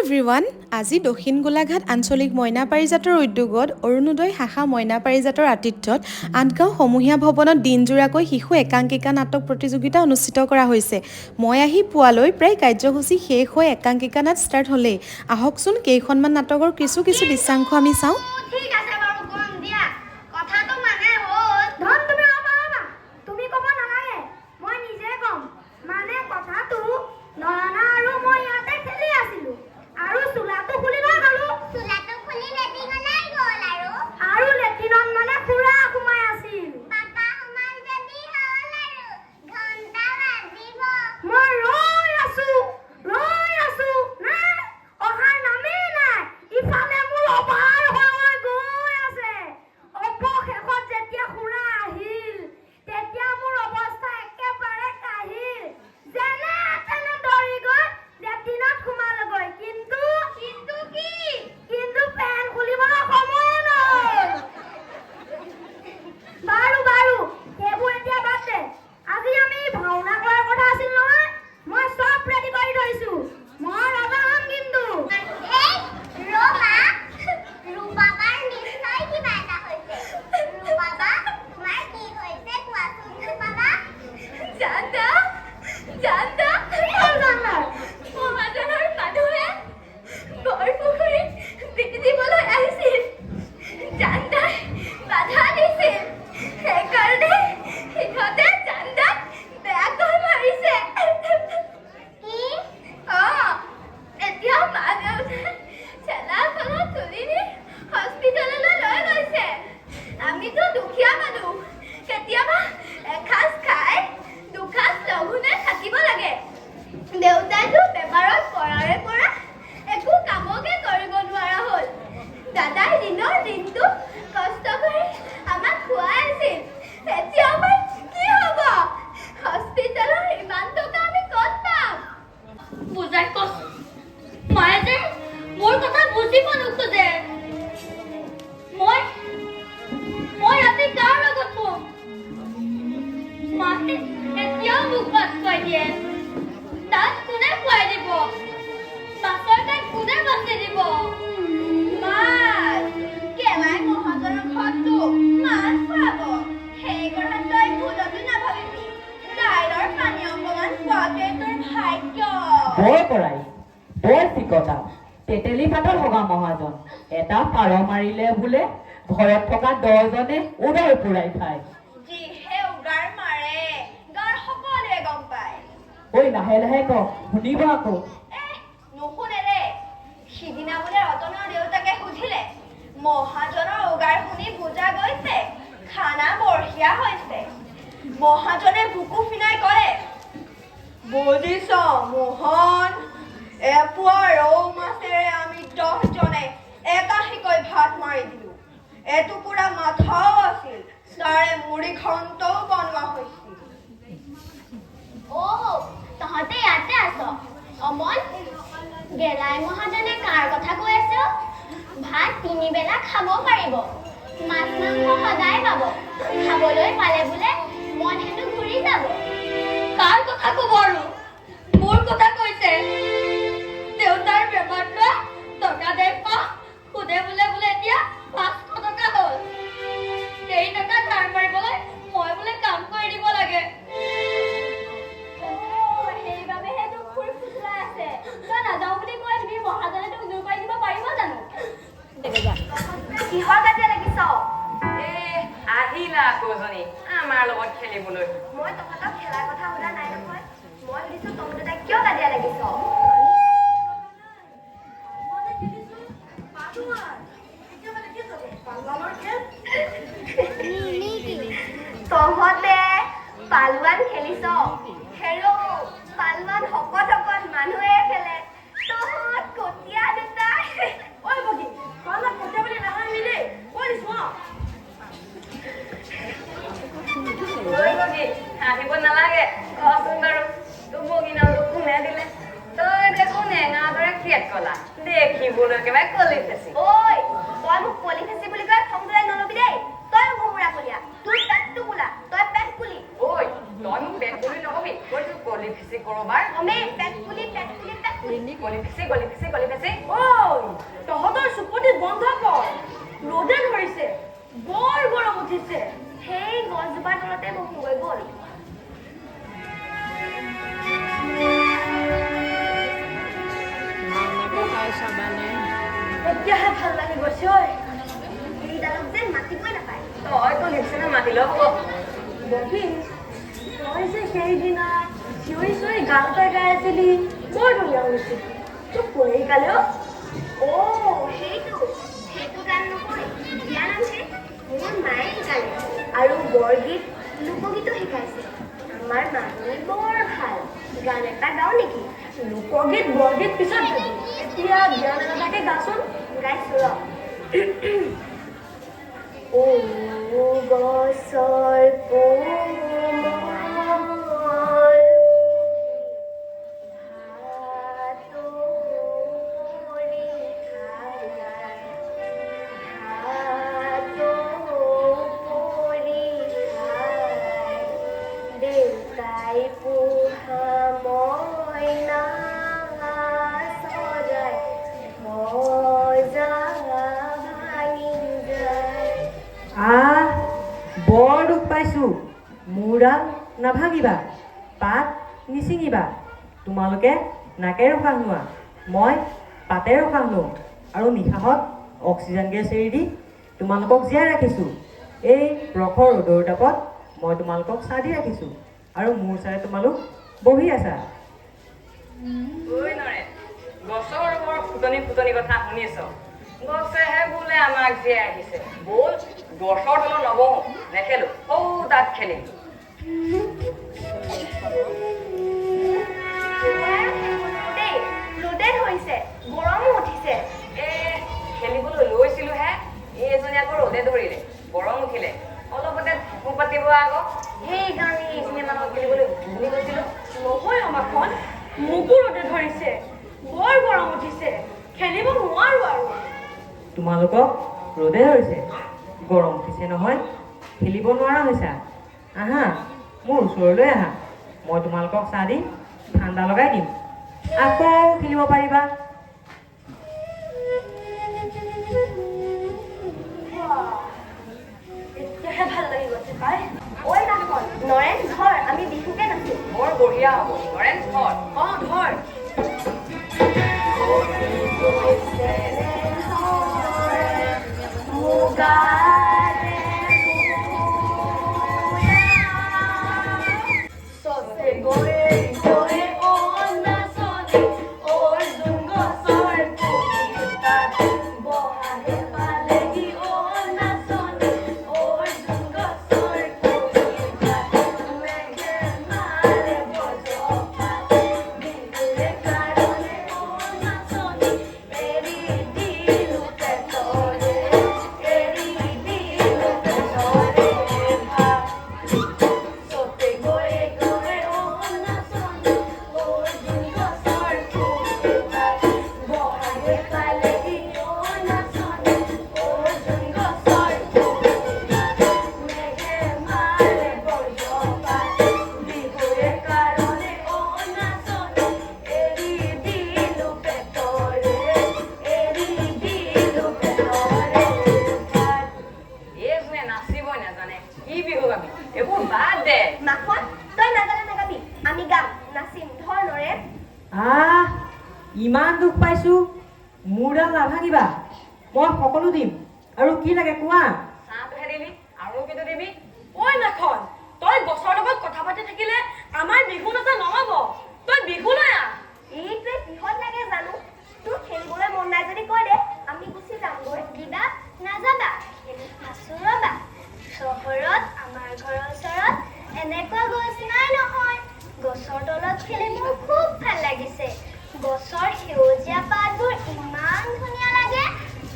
Everyone, আজি দক্ষিণ গোলাঘাট আঞ্চলিক মইনা পাৰিজাতৰ উদ্যোগত অৰুণোদয় শাখা মইনা পাৰিজাতৰ আতিথ্যত আঠগাঁও সমূহীয়া ভৱনত দিনজোৰাকৈ শিশু একাংকিকা নাটক প্ৰতিযোগিতা অনুষ্ঠিত কৰা হৈছে। মই আহি পোৱালৈ প্ৰায় কাৰ্যসূচী শেষ হৈ একাংকিকা নাট ষ্টাৰ্ট হ'লেই। আহকচোন কেইখনমান নাটকৰ কিছু দৃশ্যাংশ আমি চাওঁ। তেতেলী পাতৰ হগা মহাজন এটা পাৰ মাৰিলে বোলে ঘৰত থকা 10জনে উদাৰ পুৰাই খায়। যিহে উদাৰ মাৰে গাৰ সকলোৱে গম পায়। ঐ লাহে লাহে ক, শুনিব আকৌ। নুশুনে ৰে। সিদিনা বোলে ৰতনৰ দেউতাকে সুধিলে, মহাজনৰ উগাৰ শুনি বুজা গৈছে, খানা বৰহিয়া হৈছে। মহাজনে বুকু ফিনাই কৰে, বুজিছ মোহন, এপোৱা ৰৌ মাছেৰে আমি 10জনে একাশীকৈ ভাত মাৰি দিলো। এটুকুৰা মাথাও আছিল, তাৰে মুড়ি ঘণ্টও বনোৱা হৈছিল। তহঁতে ইয়াতে আছ? অমল, গেলাই মহাজনে কাৰ কথা কৈ আছ? ভাত 3 বেলা খাব পাৰিব, মাছ মাংস সদায় পাব, খাবলৈ পালে বোলে মন হেনো ঘূৰি যাব। কাৰ কথা কব আৰু? মোৰ কথা কৈছে। দেউতাৰ বেমাৰটো টকা দে পা খুদে বোলে এতিয়া 500 টকা হ'ল। সেই টকা ধাৰ মাৰিবলৈ মই বোলে কাম কৰি দিব লাগে। সেইবাবেহে তোক ফুৰি ফুচলাই আছে। তই নাযাওঁ বুলি কৈ তুমি মহাজনে তোক জোৰ কৰি দিব পাৰিব জানো? কিহৰ কাজিয়া লাগিছ? আহিলা আকৌ জনী আমাৰ লগত খেলিবলৈ। মই তহঁতক খেলাৰ কথা সোধা নাই নহয়। মই সুধিছো তহঁতে তাই কিয় কাজিয়া লাগিছ? তহঁতে পালোৱান খেলিছ? হেৰৌ, পালোৱান শকত শকত মানুহে খেলে, তহঁত কটীয়া দুটা। ঐ বগী, পালোৱান কটীয়া বুলি নাভাবিবি দেই। ঐ চোৱা, আহিব নালাগে, কচোন বাৰু তোক বগী নামটো কোনে দিলে? তই দেখোন এঙাৰ দৰে ক্ৰিয়েট কলা, দেখিবলৈ একেবাৰে কলি ফেচি। ঐ, তই মোক কলি ফেচি বুলি কয় খং তোলাই নলবি দেই। তই ঘুমুৰা কলীয়া, তোৰ পেটটো বোলা, তই পেট কুলি। ঐ, তই মোক পেট বুলি নকবি, কৈছো কলি ফেচি কৰবাৰ। পেট কুলি, পেট কুলি, পেট কুলি। গলি ফেঁচি ঐ তহঁতৰ চুপতি বন্ধ কৰ ৰ'দে ধৰিছে বৰ গৰম উঠিছে সেই গছজোপাৰ তলতে বহোগৈ ব'ল এতিয়াহে ভাল লাগি গৈছে ঐ এইডালক যেন মাতিবই নাপায় তইতো লিপচিনে মাতিলেও হ'ব ববী তই যে সেইদিনা চিঞৰি চিঞৰি গান এটা গাই আছিলি বৰ ধুনীয়া হৈছিল তোক কোনে শিকালে সেইটো গান নকৰি বিয়া নামছে মোৰ মায়ে শিকালে আৰু বৰগীত লোকগীতো শিকাইছে আমাৰ মানুহ বৰ ভাল গান এটা গাওঁ নেকি লোকগীত বৰগীত পিছত গাবি এতিয়া জ্ঞান এটাকে গাচোন গাইছো ৰ গছৰ কোমল দেউতাই পোহা মইনা চৰাই ভজা ভাঙি যায় বৰ দুখ পাইছোঁ মূৰডাল নাভাঙিবা পাত নিচিঙিবা তোমালোকে নাকেৰে উশাহ লোৱা মই পাতেৰে উশাহ লওঁ আৰু নিশাহত অক্সিজেন গেছ এৰি দি তোমালোকক জীয়াই ৰাখিছোঁ এই প্ৰখৰ ৰ'দৰ তাপত মই তোমালোকক চাহ দি ৰাখিছোঁ আৰু মোৰ চাই তোমালোক বহি আছা ঐ নৰেন গছৰ বৰ ফুটনি কথা শুনিছ গছেহে বোলে আমাক জীয়াই ৰাখিছে ব'ল গছৰ তলত নবহো নেখেলো তাত খেলিম ৰ'দে ধৰিছে গৰমো উঠিছে খেলিবলৈ লৈছিলোহে এইজনী আকৌ ৰ'দে ধৰিলে গৰম উঠিলে অলপতে ঢাকো পাতিব আকৌ সেইকাৰণে এইজনী মানুহক খেলিবলৈ বুলি কৈছিলো নহয় আমাৰখন মোকো ৰ'দে ধৰিছে বৰ গৰম উঠিছে খেলিব নোৱাৰো আৰু তোমালোকক ৰ'দে ধৰিছে গৰম উঠিছে নহয় খেলিব নোৱাৰা হৈছা আহা মোৰ ওচৰলৈ আহা মই তোমালোকক চাহ দি ঠাণ্ডা লগাই দিম আকৌ খেলিব পাৰিবা এতিয়াহে ভাল লাগি গৈছে পাই ঐ নাখন নৰেন ধৰ আমি বিহুকে নাচো বৰ বঢ়িয়া হ'ব নৰেন ধৰ ধৰ ইমান দুখ পাইছোঁ মূৰডাল নাভাঙিবা মই সকলো দিম আৰু কি লাগে কোৱা চাহটোহে দিবি আৰু কিন্তু দিবি ঐ নাখন তই গছৰ লগত কথা পাতি থাকিলে আমাৰ বিহু নাচা নহ'ব তই বিহুলৈ আহ এইটোৱে কিহত লাগে জানো তোৰ খেলিবলৈ মন নাই যদি কৈ দে আমি গুচি যামগৈ কিবা নাযাবা আছো ৰ'বা চহৰত আমাৰ ঘৰৰ ওচৰত এনেকুৱা গছ নাই নহয় গছৰ তলত খেলি মোৰ খুব ভাল লাগিছে গছৰ সেউজীয়া পাতবোৰ ইমান ধুনীয়া লাগে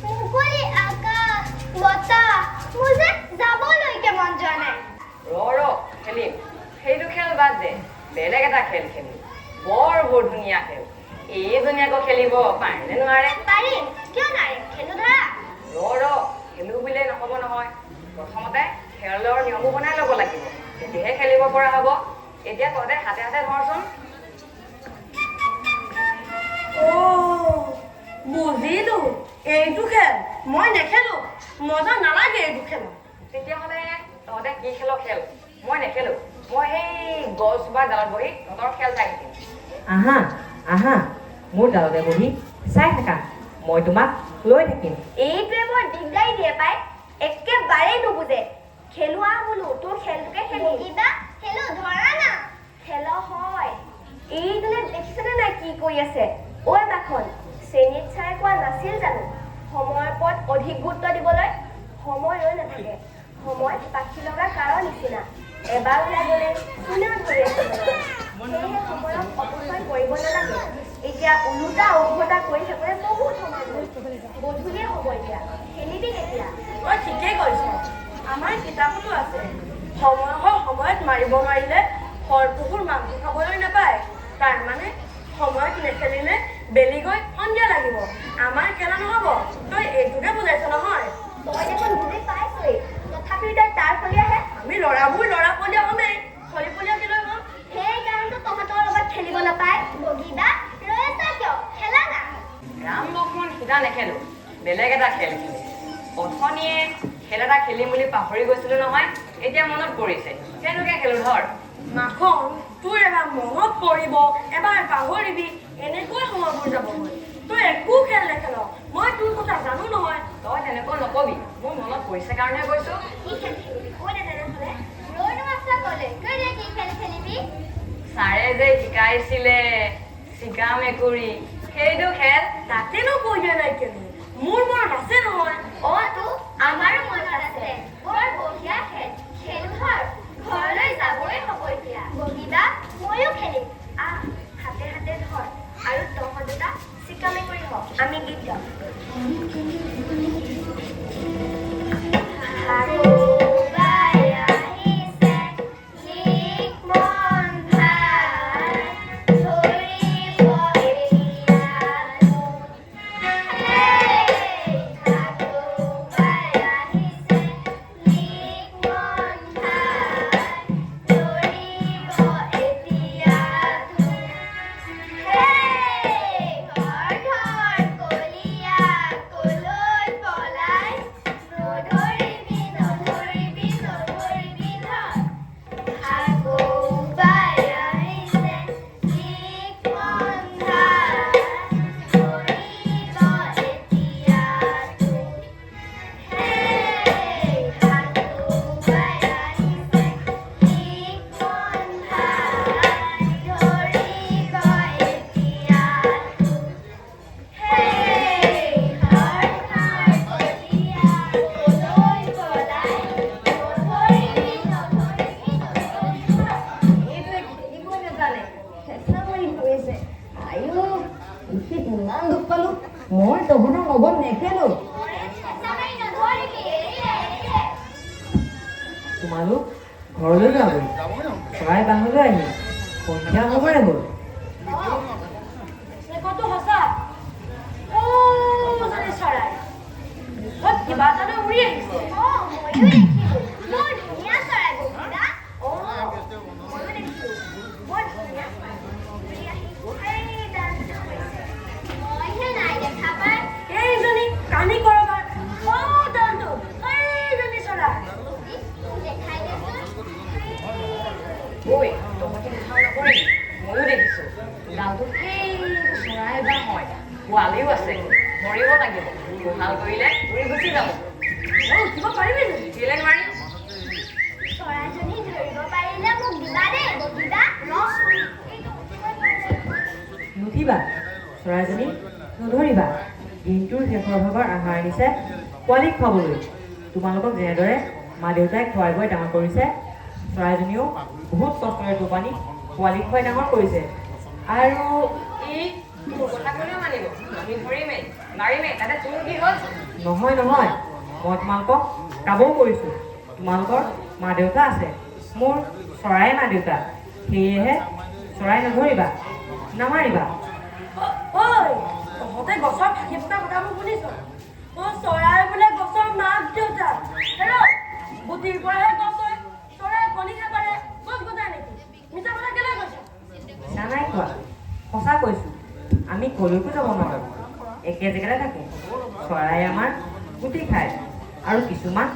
মুকলি আকাশ বতাহ মোৰ যে যাবলৈকে মন যোৱা নাই ৰ খেলিম সেইটো খেল বাদ দে বেলেগ এটা খেল খেলিম বৰ ধুনীয়া খেল এইজনী আকৌ খেলিব পাৰিনে নোৱাৰে পাৰিম কিয় নোৱাৰিম খেলো ধৰা খেলো বুলিলে নহ'ব নহয় প্ৰথমতে খেলৰ নিয়মো বনাই ল'ব লাগিব তেতিয়াহে খেলিব পৰা হ'ব এতিয়া তহঁতে হাতে হাতে ধৰচোন বুজিলো এইটো খেল মই নেখেলো মজা নালাগে এইটো খেল তেতিয়াহ'লে তহঁতে কি খেল খেল মই নেখেলো মই সেই গছ বা ডালত বহি তহঁতৰ খেল চাই থাকিম আহা আহা মোৰ ডালতে বহি চাই থাকা মই তোমাক লৈ থাকিম এইটোৱে বৰ দিগদাৰি দিয়ে পাই একেবাৰেই নুবুজে খেলোৱা বোলো তোৰ খেলটোকে খেলি কিবা খেলো ধৰা না খেল হয় এইটোলে দেখিছেনে নাই কি কৰি আছে ঐ বাখন শ্ৰেণীত চাই কোৱা নাছিল জানো সময়ৰ ওপৰত অধিক গুৰুত্ব দিবলৈ সময় ৰৈ নাথাকে সময় পাখি লগা কাৰৰ নিচিনা এবাৰ ওলাই গ'লে কোনেও ধৰি ৰাখিব সেয়েহে সময়ক অপচয় কৰিব নালাগে এতিয়া ওলোটা উভতা কৰি থাকোঁতে বহুত সময় গধূলিয়ে হ'ব এতিয়া খেলিবি কেতিয়া তই ঠিকেই কৈছ আমাৰ কিতাপতো আছে সময়ত মাৰিব নোৱাৰিলে সৰপুকুৰ মাংস খাবলৈ নাপায় তাৰমানে সময়ত নেখেলিলে বেলি গৈ সন্ধিয়া লাগিব আমাৰ খেলা নহ'ব তই এইটোকে বুজাইছ নহয় তই দেখোন বুজি পাইছই তথাপিও তাই তাৰ ফলি আহে আমি ল'ৰাবোৰ ল'ৰা পলীয়া হ'মেই চলি পলীয়া কি লৈ হ'ম সেইকাৰণেতো তহঁতৰ লগত খেলিব নাপায় বগীবা ৰৈ আছা কিয় খেলা না ৰাম লক্ষ্মণ সীতা নেখেলো বেলেগ এটা খেল খেলে অথনিয়ে খেল এটা খেলিম বুলি পাহৰি গৈছিলো নহয় এতিয়া মনত পৰিছে সেইটোকে খেলো ধৰ মাখন তোৰ এবাৰ মনত পৰিব এবাৰ পাহৰিবি এনেকৈ সময়বোৰ যাবগৈ তই একো খেল নেখেল মই তোৰ কথা জানো নহয় তই তেনেকৈ নকবি মোৰ মনত পৰিছে কাৰণেহে কৈছো কি খেল খেলিবি কৈ দে তেনেহ'লে ৰৈ নমস্তা ক'লে কৈ দে কি খেল খেলিবি ছাৰে যে শিকাইছিলে চিগা মেকুৰী সেইটো খেল তাতেনো কৈ দিয়া নাই কেলে মোৰ মনত আছে নহয় তো আমাৰো মনত আছে বৰ বঢ়িয়া খেল খেলো ধৰ ঘৰলৈ যাবই হ'ব এতিয়া বগীবা ময়ো খেলিম আহ হাতে হাতে ধৰ আৰু তহঁত দুটা চিকা মেকুৰী হ আমি গীত গাম মই তহঁতৰ লগত নেখেলো তোমালোক ঘৰলৈ যাবই চৰাই বাহলৈ আহি সন্ধিয়া হ'বৰে হ'ল কত সঁচা চৰাই কিবা এটা উৰি আহিছে ময়ো দেখিলো বৰ ধুনীয়া চৰাই বগীবা ময়ো দেখিলো বৰ ধুনীয়া চৰাই উৰি আহি এই ডান্স কৰিছে মইহে নাই দেখা পাই এইজনী কানি কৰবাৰ ডালটো এইজনী চৰাই দেখাই দেচোন ঐ তহঁতি কথা নকৰিবি ময়ো দেখিছো ডালটো সেই চৰাই বা হয় পোৱালিও আছে মৰিব লাগিব গোহাল কৰিলে উৰি গুচি যাব উঠিব পাৰিবি নেকি কেলে নোৱাৰি চৰাইজনী ধৰিব পাৰিলে মোক দিবা দেই বগীবা নুঠিবা চৰাইজনী নধৰিবা দিনটোৰ শেষৰ ভাগৰ আহাৰ আনিছে পোৱালিক খুৱাবলৈ তোমালোকক যেনেদৰে মা দেউতাই খুৱাই বুৱাই ডাঙৰ কৰিছে চৰাইজনীও বহুত কষ্টৰে টোপানি পোৱালিক খুৱাই ডাঙৰ কৰিছে আৰু ই তোৰ কথা কোনেও মানিব আমি ধৰিমেই মাৰিমেই তাতে তোৰ কি হ'ল নহয় নহয় মই তোমালোকক কাবও কৰিছোঁ তোমালোকৰ মা দেউতা আছে মোৰ চৰাই মা দেউতা সেয়েহে চৰাই নধৰিবা নামাৰিবা ঐ তহঁতে গছৰ থাকি থকা কথাবোৰ শুনিছ চৰাই বোলে গছৰ মাক দেউতা হেৰ' গুটিৰ পৰাহে গছ হয় চৰাই কণী খাই পাৰে গছ গজাই নেকি মিছা কথা কেলৈ কৈছ মিছা নাই কোৱা সঁচা কৈছোঁ আমি কলৈকো যাব নোৱাৰোঁ, একে জেগাতে থাকোঁ। চৰাই আমাৰ গুটি খায় আৰু কিছুমান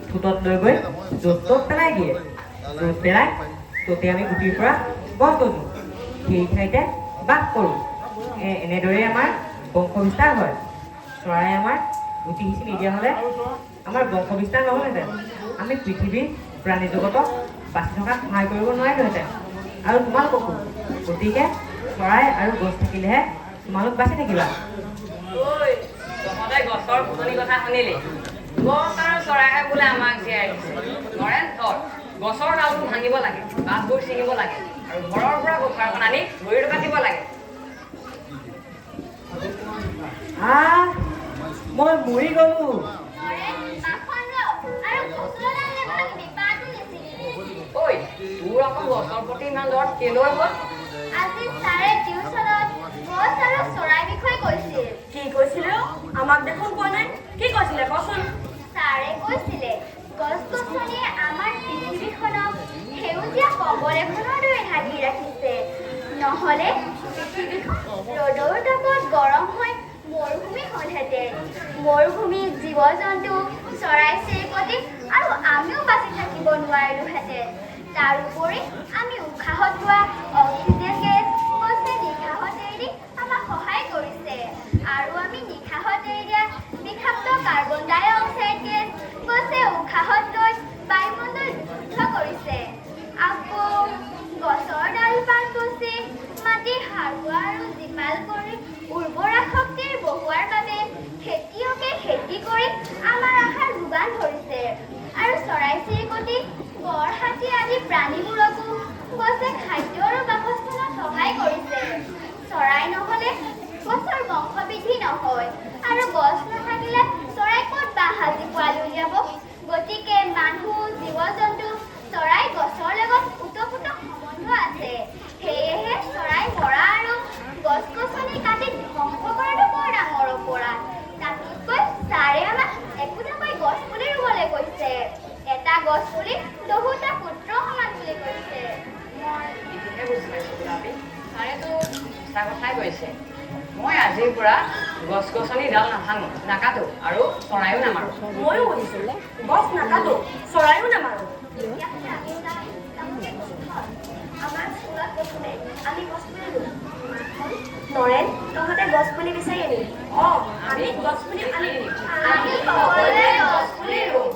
ঠোঁটত লৈ গৈ য'ত ত'ত পেলাই দিয়ে। য'ত পেলাই ত'তে আমি গুটিৰ পৰা গছ গজোঁ, সেই ঠাইতে বাস কৰোঁ। এনেদৰেই আমাৰ বংশ বিস্তাৰ হয়। চৰাই আমাৰ গুটি সিঁচি নিদিয়া হ'লে আমাৰ বংশ বিস্তাৰ নহ'লহেঁতেন। আমি পৃথিৱীৰ প্ৰাণী জগতক বাচি থকাত সহায় কৰিব নোৱাৰিলোহেঁতেন আৰু তোমালোককো। গতিকে চৰাই আৰু গছ থাকিলেহে তোমালোক বাচি থাকিবা। ঐ তহঁতে গছৰ ফুটনি কথা শুনিলি? গছ আৰু চৰাইহে বোলে আমাক জীয়াই দিছে। নৰেন ধৰ, গছৰ ডালবোৰ ভাঙিব লাগে, বাটবোৰ ছিঙিব লাগে আৰু ঘৰৰ পৰা গোখাৰখন আনি ভৰিত বান্ধিব লাগে। মই মৰি গ'লো। ঐ তোৰ আকৌ গছৰ প্ৰতি ইমান দৰ কেলৈ হ'ল? আজি ছাৰে টিউচনত গছ আৰু চৰাই বিষয়ে কৈছিল। কি কৈছিলে? আমাক দেখোন কোৱা নাই। কি কৈছিলে কচোন? ছাৰে কৈছিলে গছ-গছনিয়ে আমাৰ পৃথিৱীখনক সেউজীয়া কবল এখনৰ দৰে ঢাকি ৰাখিছে। নহ'লে পৃথিৱীখন ৰ'দৰ তাপত গৰম হৈ মৰুভূমি হ'লহেঁতেন। মৰুভূমিত জীৱ-জন্তু, চৰাই-চিৰিকটি আৰু আমিও বাচি থাকিব নোৱাৰিলোহেঁতেন। তাৰোপৰি আমি উশাহত লোৱা অক্সিজেন গেছ গছে নিশাহত এৰি দি আমাক সহায় কৰিছে। আৰু আমি নিশাহত এৰি দিয়া বিষাক্ত কাৰ্বন ডাই অক্সাইড গেছ গছে উশাহত লৈ বায়ুমণ্ডল বিশুদ্ধ কৰিছে। আকৌ গছৰ ডালপাত গছি মাটি সাৰুৱা আৰু জীপাল কৰি উৰ্বৰা শক্তিৰ বঢ়োৱাৰ বাবে খেতিয়কে খেতি কৰি আমাৰ আহাৰ যোগান ধৰিছে। আৰু চৰাই-চিৰিকটি, গড়, হাতী আদি প্ৰাণীবোৰকো গছে খাদ্য আৰু বাসস্থানত সহায় কৰিছে। চৰাই নহ'লে গছৰ বংশবৃদ্ধি নহয় আৰু গছ নাথাকিলে চৰাই ক'ত বাহ সাজি পোৱালি উলিয়াব? গতিকে মানুহ, জীৱ-জন্তু, চৰাই, গছৰ লগত ওতঃপ্ৰোত সম্বন্ধ আছে। সেয়েহে চৰাই মৰা আৰু গছ-গছনি কাটি ধ্বংস কৰাটো বৰ ডাঙৰ অপৰাধ। তাতোতকৈ ছাৰে আমাক একোটাকৈ গছ পুলি ৰুবলৈ কৈছে। এটা গছ পুলি বহুতা পুত্ৰ সমান বুলি কৈছে। মই এইটোহে বুজি পাইছোঁ গোলাপী, ছাৰেতো সঁচা কথাই কৈছে। মই আজিৰ পৰা গছ-গছনি ডাল নাভাঙো, নাকাটো আৰু চৰাইও নামাৰোঁ। ময়ো শুনিছো, গছ নাকাটো, চৰাইও নামাৰো। আমাৰ স্কুলত প্ৰথমে আমি গছ পুলি ৰুওঁ। নৰেন, তহঁতে গছ পুলি বিচাৰি আনিবি। আমি গছ পুলি আনি দিম। আমি সকলোৱে গছ পুলি ৰুওঁ।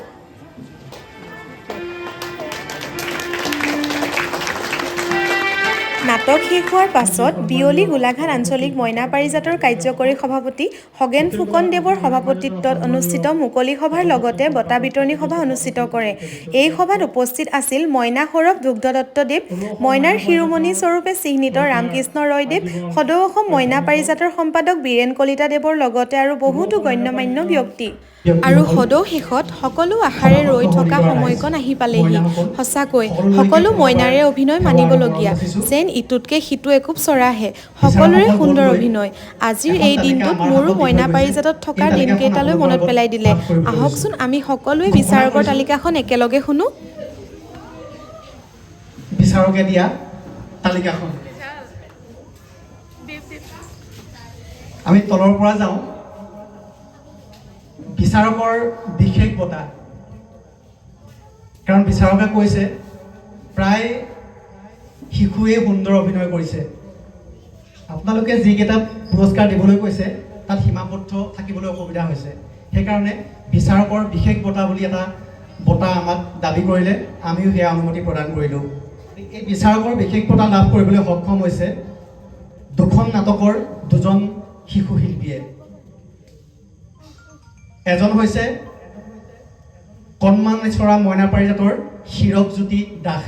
নাটক শেষ হোৱাৰ পাছত বিয়লি গোলাঘাট আঞ্চলিক মইনা পাৰিজাতৰ কাৰ্যকৰী সভাপতি খগেন ফুকন দেৱৰ সভাপতিত্বত অনুষ্ঠিত মুকলি সভাৰ লগতে বঁটা বিতৰণী সভা অনুষ্ঠিত কৰে। এই সভাত উপস্থিত আছিল মইনা সৌৰভ দুগ্ধদত্তদেৱ, মইনাৰ শিৰোমণি স্বৰূপে চিহ্নিত ৰামকৃষ্ণ ৰয়দেৱ, সদৌ অসম মইনা পাৰিজাতৰ সম্পাদক বীৰেন কলিতা দেৱৰ লগতে আৰু বহুতো গণ্যমান্য ব্যক্তি। আৰু সদৌ শেষত সকলো আশাৰে ৰৈ থকা সময়কণ আহি পালেহি। সঁচাকৈ সকলো মইনাৰে অভিনয় মানিবলগীয়া, যেন ইটোতকৈ সিটো একোপ চৰাহে। সকলোৰে সুন্দৰ অভিনয়। আজিৰ এই দিনটোত মোৰো মইনা পাৰিজাতত থকাৰ দিনকেইটালৈ মনত পেলাই দিলে। আহকচোন আমি সকলোৱে বিচাৰকৰ তালিকাখন একেলগে শুনো। বিচাৰকে দিয়া তালিকাখন আমি তলৰ পৰা যাওঁ। বিচাৰকৰ বিশেষ বঁটা, কাৰণ বিচাৰকে কৈছে প্ৰায় শিশুৱে সুন্দৰ অভিনয় কৰিছে। আপোনালোকে যিকেইটা পুৰস্কাৰ দিবলৈ কৈছে তাত সীমাবদ্ধ থাকিবলৈ অসুবিধা হৈছে। সেইকাৰণে বিচাৰকৰ বিশেষ বঁটা বুলি এটা বঁটা আমাক দাবী কৰিলে, আমিও সেয়া অনুমতি প্ৰদান কৰিলোঁ। এই বিচাৰকৰ বিশেষ বঁটা লাভ কৰিবলৈ সক্ষম হৈছে দুখন নাটকৰ দুজন শিশু শিল্পীয়ে। এজন হৈছে কণমানেশ্বৰা মইনা পাৰিজাতৰ হীৰকজ্যোতি দাস,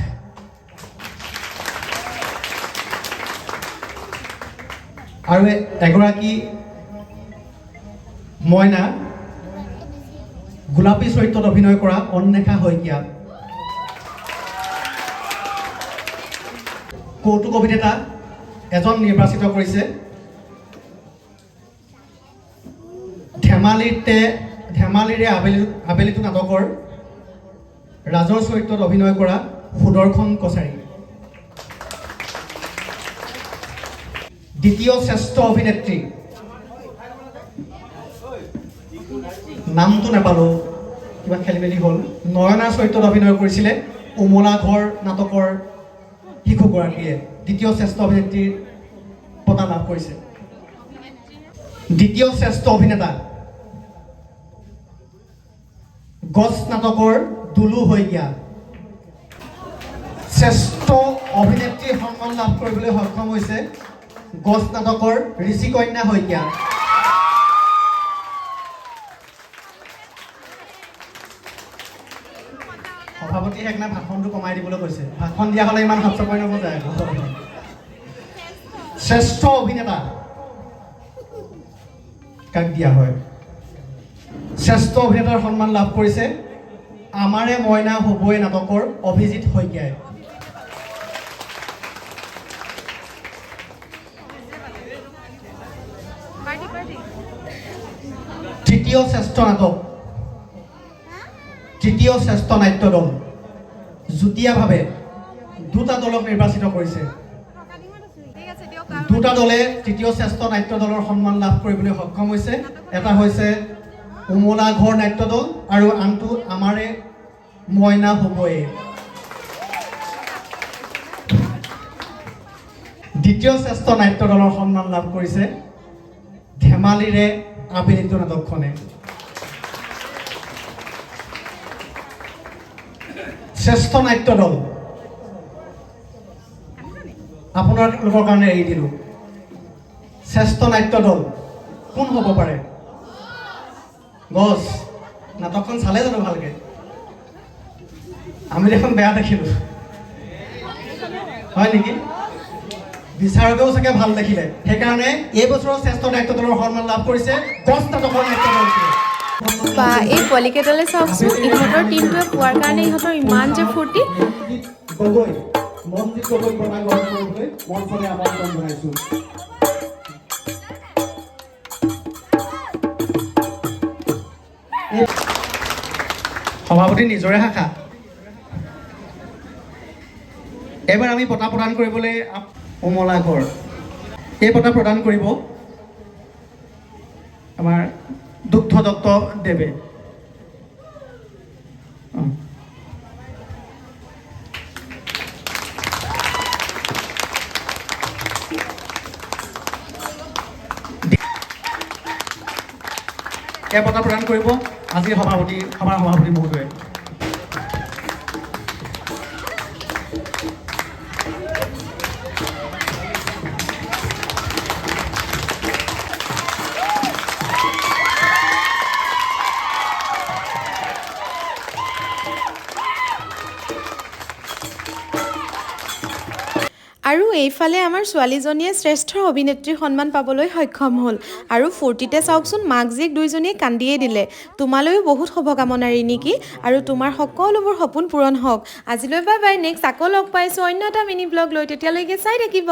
আৰু এগৰাকী মইনা গোলাপী চৰিত্ৰত অভিনয় কৰা অন্বেষা শইকীয়া। কৌতুক অভিনেতা এজন নিৰ্বাচিত কৰিছে ধেমালিৰে আবেলিটো নাটকৰ ৰাজৰ চৰিত্ৰত অভিনয় কৰা সুদৰ্শন কছাৰী। দ্বিতীয় শ্ৰেষ্ঠ অভিনেত্ৰী নামটো নাপালোঁ, কিবা খেলি মেলি হ'ল। নয়নাৰ চৰিত্ৰত অভিনয় কৰিছিলে উমলা ঘৰ নাটকৰ শিশুগৰাকীয়ে দ্বিতীয় শ্ৰেষ্ঠ অভিনেত্ৰীৰ বঁটা লাভ কৰিছে। দ্বিতীয় শ্ৰেষ্ঠ অভিনেতা গছ নাটকৰ দুলু শইকীয়া। শ্ৰেষ্ঠ অভিনেত্ৰীৰ সন্মান লাভ কৰিবলৈ সক্ষম হৈছে গছ নাটকৰ ঋষিকন্যা শইকীয়া। সভাপতি সেইকাৰণে ভাষণটো কমাই দিবলৈ কৈছে। ভাষণ দিয়া হ'লে ইমান হাত চাপৰি নবজায়। শ্ৰেষ্ঠ অভিনেতা কাক দিয়া হয়? শ্ৰেষ্ঠ অভিনেতাৰ সন্মান লাভ কৰিছে আমাৰে মইনা হ'বই নাটকৰ অভিজিত শইকীয়াই। তৃতীয় শ্ৰেষ্ঠ নাটক, তৃতীয় শ্ৰেষ্ঠ নাট্য দল যুটীয়াভাৱে দুটা দলক নিৰ্বাচিত কৰিছে। দুটা দলে তৃতীয় শ্ৰেষ্ঠ নাট্য দলৰ সন্মান লাভ কৰিবলৈ সক্ষম হৈছে। এটা হৈছে উমলা ঘৰ নাট্য দল আৰু আনটো আমাৰে মইনা হ'বই। দ্বিতীয় শ্ৰেষ্ঠ নাট্য দলৰ সন্মান লাভ কৰিছে ধেমালিৰে আবৃত্ত নাটকখনে। শ্ৰেষ্ঠ নাট্য দল আপোনালোকৰ কাৰণে এৰি দিলোঁ। শ্ৰেষ্ঠ নাট্য দল কোন হ'ব পাৰে? গছ নাটকখন চালে জানো ভালকে? আমি দেখোন বেয়া দেখিলোঁ, হয় নেকি? বিচাৰকেও চাগে ভাল দেখিলে। সেইকাৰণে এই বছৰৰ শ্ৰেষ্ঠ নাট্য দলৰ সন্মান লাভ কৰিছে গছ নাটকৰ নাট্য দলটোৱে। বা এই পোৱালিকেইটালৈ চাওকচোন, ইহঁতৰ টিমটোৱে পোৱাৰ কাৰণে ইহঁতৰ ইমান যে ফূৰ্তি। গগৈ মনজিত গগৈ বঁটা গ্ৰহণ কৰিবলৈ মঞ্চলৈ আমন্ত্ৰণ জনাইছোঁ। সভাপতি নিজৰে শাখা। এইবাৰ আমি বঁটা প্ৰদান কৰিবলৈ উমলা ঘৰ এই বঁটা প্ৰদান কৰিব আমাৰ দুগ্ধদত্ত দেৱে। এই বঁটা প্ৰদান কৰিব আজিৰ সভাৰ সভাপতি মহোদয়ে। আৰু এইফালে আমাৰ ছোৱালীজনীয়ে শ্ৰেষ্ঠ অভিনেত্ৰীৰ সন্মান পাবলৈ সক্ষম হ'ল। আৰু ফূৰ্তিতে চাওকচোন, মাক জীয়েক দুয়োজনীয়ে কান্দিয়ে দিলে। তোমালৈও বহুত শুভকামনাৰী নেকি? আৰু তোমাৰ সকলোবোৰ সপোন পূৰণ হওক। আজিলৈ বাই বাই। নেক্সট আকৌ লগ পাইছোঁ অন্য এটা মিনি ব্লগ লৈ। তেতিয়ালৈকে চাই থাকিব।